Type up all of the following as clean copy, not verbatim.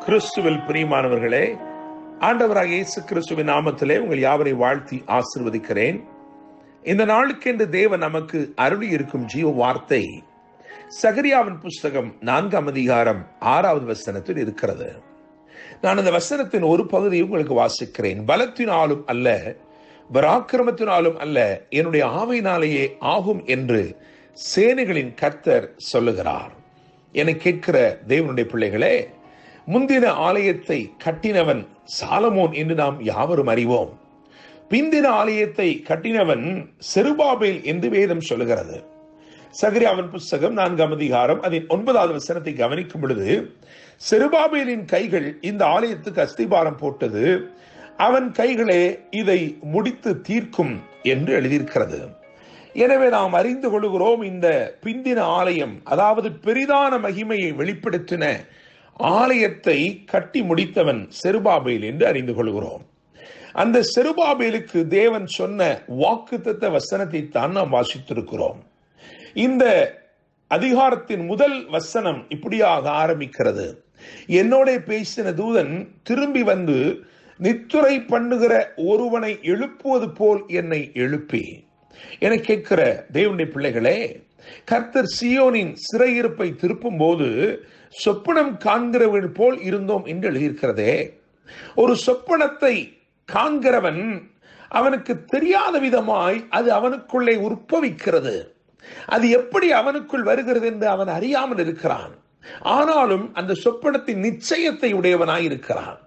கிறிஸ்துவில் பிரியமானவர்களே, ஆண்டவராக இயேசு கிறிஸ்துவின் நாமத்திலே உங்கள் யாவரை வாழ்த்தி ஆசீர்வதிக்கிறேன். இந்த நாளுக்கென்று தேவன் நமக்கு அருளி இருக்கும் ஜீவ வார்த்தை சகரியாவின் புஸ்தகம் 4ஆம் அதிகாரம் 6வது வசனத்தில் இருக்கிறது. நான் அந்த வசனத்தின் ஒரு பகுதியை உங்களுக்கு வாசிக்கிறேன். பலத்தினாலும் அல்ல, பராக்கிரமத்தினாலும் அல்ல, என்னுடைய ஆவியினாலேயே ஆகும் என்று சேனைகளின் கர்த்தர் சொல்லுகிறார். என கேட்கிற தேவனுடைய பிள்ளைகளே, முந்தின ஆலயத்தை கட்டினவன் சாலமோன் என்று நாம் யாவரும் அறிவோம். பிந்தின ஆலயத்தை கட்டினவன் செருபாபேல் என்று வேதம் சொல்லுகிறது. சகரியாவின் புஸ்தகம் 4ஆம் அதிகாரம் அதன் 9வது வசனத்தை கவனிக்கும் பொழுது, செருபாபேலின் கைகள் இந்த ஆலயத்துக்கு அஸ்திபாரம் போட்டது, அவன் கைகளே இதை முடித்து தீர்க்கும் என்று எழுதியிருக்கிறது. எனவே நாம் அறிந்து கொள்கிறோம், இந்த பிந்தின ஆலயம், அதாவது பெரிதான மகிமையை வெளிப்படுத்தின ஆலயத்தை கட்டி முடித்தவன் செருபாபேல் என்று அறிந்து கொள்கிறோம். அந்த செருபாபேலுக்கு தேவன் சொன்ன வாக்குத்தத்த வசனத்தை தான் நாம் வாசித்திருக்கிறோம். இந்த அதிகாரத்தின் முதல் வசனம் இப்படியாக ஆரம்பிக்கிறது: என்னோட பேசின தூதன் திரும்பி வந்து நித்துரை பண்ணுகிற ஒருவனை எழுப்புவது போல் என்னை எழுப்பி. என கேட்கிற தேவனுடைய பிள்ளைகளே, கர்த்தர் சீயோனின் சிறையிருப்பை திருப்பும் போது சொப்பனம் காண்கிறவன் போல் இருந்தோம் என்று எழுதியிருக்கிறதே. ஒரு சொப்பனத்தை காண்கிறவன் அவனுக்கு தெரியாத விதமாய் அது அவனுக்குள்ளே உற்பவிக்கிறது. அது எப்படி அவனுக்குள் வருகிறது என்று அவன் அறியாமல் இருக்கிறான். ஆனாலும் அந்த சொப்பனத்தின் நிச்சயத்தை உடையவனாய் இருக்கிறான்.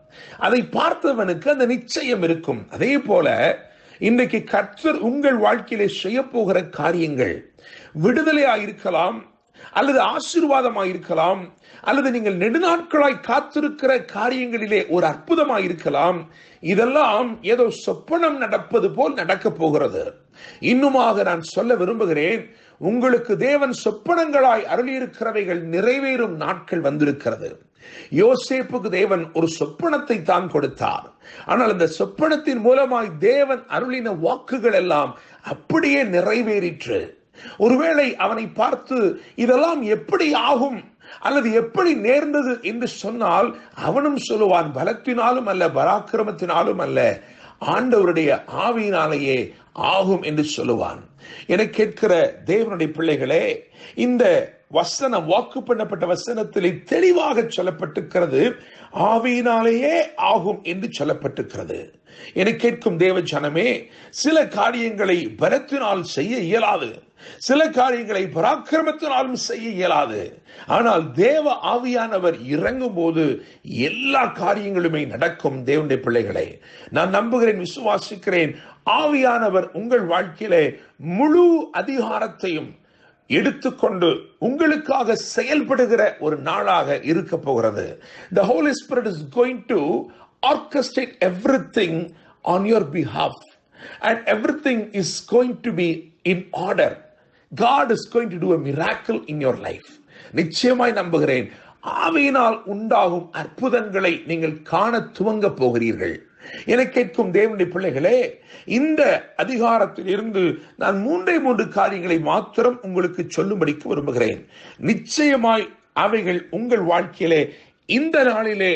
அதை பார்த்தவனுக்கு அந்த நிச்சயம் இருக்கும். அதே போல இன்றைக்கு கர்த்தர் உங்கள் வாழ்க்கையிலே செய்ய போகிற காரியங்கள் விடுதலையாயிருக்கலாம், அல்லது ஆசீர்வாதமாயிருக்கலாம், அல்லது நீங்கள் நெடுநாட்களாய் காத்திருக்கிற காரியங்களிலே ஒரு அற்புதமாயிருக்கலாம். இதெல்லாம் ஏதோ சொப்பனம் நடப்பது போல் நடக்க போகிறது. இன்னுமாக நான் சொல்ல விரும்புகிறேன், உங்களுக்கு தேவன் சொப்பனங்களாய் அருளியிருக்கிறவைகள் நிறைவேறும் நாட்கள் வந்திருக்கிறது. யோசேப்புக்கு தேவன் ஒரு சொப்பனத்தை தான் கொடுத்தார். ஆனால் அந்த சொப்பனத்தின் மூலமாய் தேவன் அருளின வாக்குகள் எல்லாம் அப்படியே நிறைவேறிற்று. ஒருவேளை அவனை பார்த்து இதெல்லாம் எப்படி ஆகும் அல்லது எப்படி நேர்ந்தது என்று சொன்னால், அவனும் சொல்லுவான், பலத்தினாலும் அல்ல, பராக்கிரமத்தினாலும் அல்ல, ஆண்டவருடைய ஆவியினாலேயே ஆகும் என்று சொல்லுவான். என கேட்கிற தேவனுடைய பிள்ளைகளே, இந்த வசனம், வாக்கு பண்ணப்பட்ட வசனத்திலே தெளிவாக சொல்லப்பட்டிருக்கிறது, ஆவியினாலேயே ஆகும் என்று சொல்லப்பட்டிருக்கிறது. என கேட்கும் தேவ ஜனமே, சில காரியங்களை பலத்தினால் செய்ய இயலாது, சில காரியங்களை பராக்கிரமத்தினாலும் செய்ய இயலாது. ஆனால் தேவ ஆவியானவர் இறங்கும் போது எல்லா காரியங்களுமே நடக்கும். தேவனுடைய பிள்ளைகளை, நான் நம்புகிறேன், விசுவாசிக்கிறேன், ஆவியானவர் உங்கள் வாழ்க்கையிலே முழு அதிகாரத்தையும் எடுத்துக்கொண்டு உங்களுக்காக செயல்படுகிற ஒரு நாளாக இருக்க போகிறது. The Holy Spirit is going to orchestrate everything on your behalf and everything is going to be in order. God is going to do a miracle in your life. நிச்சயமாய் நம்புகிறேன், ஆவியினால் உண்டாகும் அற்புதங்களை நீங்கள் காண துவங்க போகிறீர்கள். என கேட்கும் தேவனுடைய பிள்ளைகளே, இந்த அதிகாரத்தில் இருந்து நான் மூன்று காரியங்களை மாத்திரம் உங்களுக்கு சொல்லும்படிக்கு விரும்புகிறேன். நிச்சயமாய் அவைகள் உங்கள் வாழ்க்கையிலே இந்த நாளிலே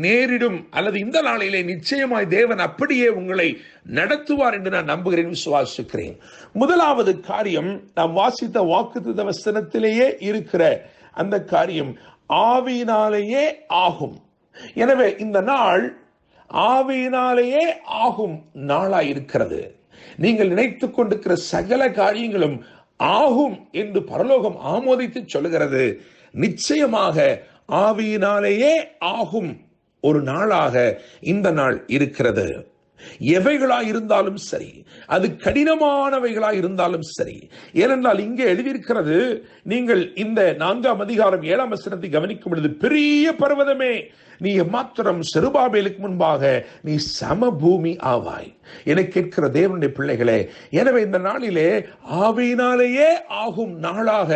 நேரிடும், அல்லது இந்த நாளிலே நிச்சயமாய் தேவன் அப்படியே உங்களை நடத்துவார் என்று நான் நம்புகிறேன், விசுவாசிக்கிறேன். முதலாவது காரியம், நாம் வாசித்த வாக்குத்தத்த வசனத்திலேயே இருக்கிற அந்த காரியம், ஆவியினாலேயே ஆகும். எனவே இந்த நாள் ஆவியினாலேயே ஆகும் நாளாயிருக்கிறது. நீங்கள் நினைத்துக் கொண்டிருக்கிற சகல காரியங்களும் ஆகும் என்று பரலோகம் ஆமோதித்து சொல்லுகிறது. நிச்சயமாக ஆவியினாலேயே ஆகும் ஒரு நாளாக இந்த நாள் இருக்கிறது. எவைகளாய் இருந்தாலும் சரி, அது கடினமானவைகளாய் இருந்தாலும் சரி. ஏனென்றால் இங்கே எழுதியிருக்கிறது, நீங்கள் இந்த 4ஆம் அதிகாரம் 7ஆம் வசனத்தை கவனிக்கும் பொழுது, பெரிய பர்வதமே, நீ மாத்திரம் செருபாபேலுக்கு முன்பாக நீ சமபூமி ஆவாய். என கேட்கிற தேவனுடைய பிள்ளைகளே, எனவே இந்த நாளிலே ஆவியினாலேயே ஆகும் நாளாக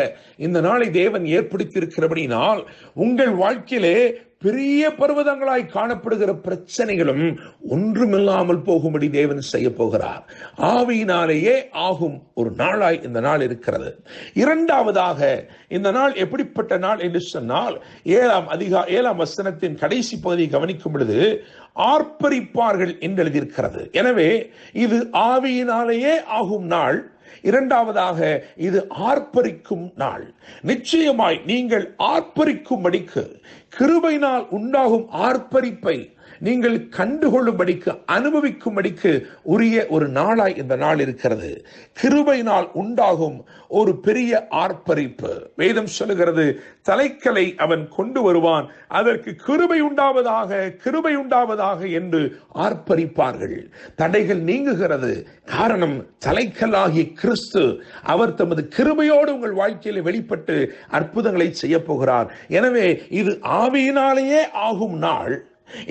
இந்த நாளை தேவன் ஏற்படுத்தி இருக்கிறபடினால் உங்கள் வாழ்க்கையிலே பெரிய பர்வதங்களாய் காணப்படுகிற பிரச்சனைகளும் ஒன்றுமில்லாமல் போகும்படி தேவன் செய்ய போகிறார். ஆவியினாலேயே ஆகும் ஒரு நாளாய் இந்த நாள் இருக்கிறது. இரண்டாவதாக இந்த நாள் எப்படிப்பட்ட நாள் என்று சொன்னால், 7ஆம் வசனத்தின் கடைசி பகுதியை கவனிக்கும் பொழுது ஆர்ப்பரிப்பார்கள் என்று எழுதியிருக்கிறது. எனவே இது ஆவியினாலேயே ஆகும் நாள். இரண்டாவதாக இது ஆர்ப்பரிக்கும் நாள். நிச்சயமாய் நீங்கள் ஆர்ப்பரிக்கும்படிக்கு, கிருபையினால் உண்டாகும் ஆர்ப்பரிப்பை நீங்கள் கண்டுகொள்ளும்படிக்கு, அனுபவிக்கும்படிக்கு உரிய ஒரு நாளாய் இந்த நாள் இருக்கிறது. கிருபையினால் உண்டாகும் ஒரு பெரிய ஆர்ப்பரிப்பு. வேதம் சொல்லுகிறது, தலைக்கலை அவன் கொண்டு வருவான், அதற்கு கிருபை உண்டாவதாக, கிருபை உண்டாவதாக என்று ஆர்ப்பரிப்பார்கள். தடைகள் நீங்குகிறது. காரணம், தலைக்கல்லாகிய கிறிஸ்து அவர் தமது கிருபையோடு உங்கள் வாழ்க்கையில் வெளிப்பட்டு அற்புதங்களை செய்ய போகிறார். எனவே இது ஆவியினாலேயே ஆகும் நாள்,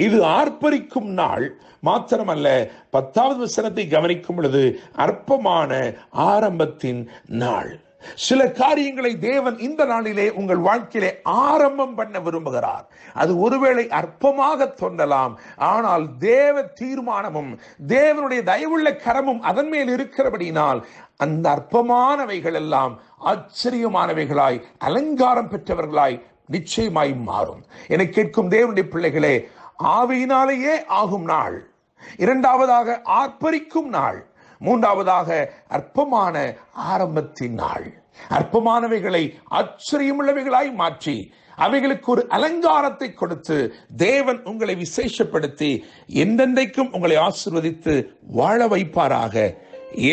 இது ஆர்ப்பரிக்கும் நாள். மாத்திரமல்ல, 10வது வசனத்தை கவனிக்கும் பொழுது அற்பமான ஆரம்பத்தின் நாள். சில காரியங்களை தேவன் இந்த நாளிலே உங்கள் வாழ்க்கையிலே ஆரம்பம் பண்ண விரும்புகிறார். அது ஒருவேளை அற்பமாக தோன்றலாம், ஆனால் தேவ தீர்மானமும் தேவனுடைய தயவுள்ள கரமும் அதன் மேல் இருக்கிறபடினால் அந்த அற்பமானவைகள் எல்லாம் ஆச்சரியமானவைகளாய், அலங்காரம் பெற்றவர்களாய் நிச்சயமாய் மாறும். என கேட்கும் தேவனுடைய பிள்ளைகளே, ஆவியினாலேயே ஆகும் நாள், இரண்டாவதாக ஆர்ப்பரிக்கும் நாள், மூன்றாவதாக அற்பமான ஆரம்பத்தின் நாள். அற்பமானவைகளை ஆச்சரியமுள்ளவைகளாய் மாற்றி அவைகளுக்கு ஒரு அலங்காரத்தை கொடுத்து தேவன் உங்களை விசேஷப்படுத்தி என்றென்றைக்கும் உங்களை ஆசீர்வதித்து வாழ வைப்பாராக.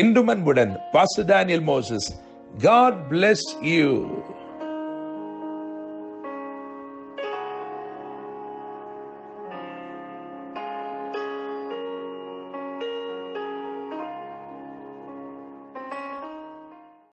என்றும் அன்புடன் pastor Daniel Moses. God bless you.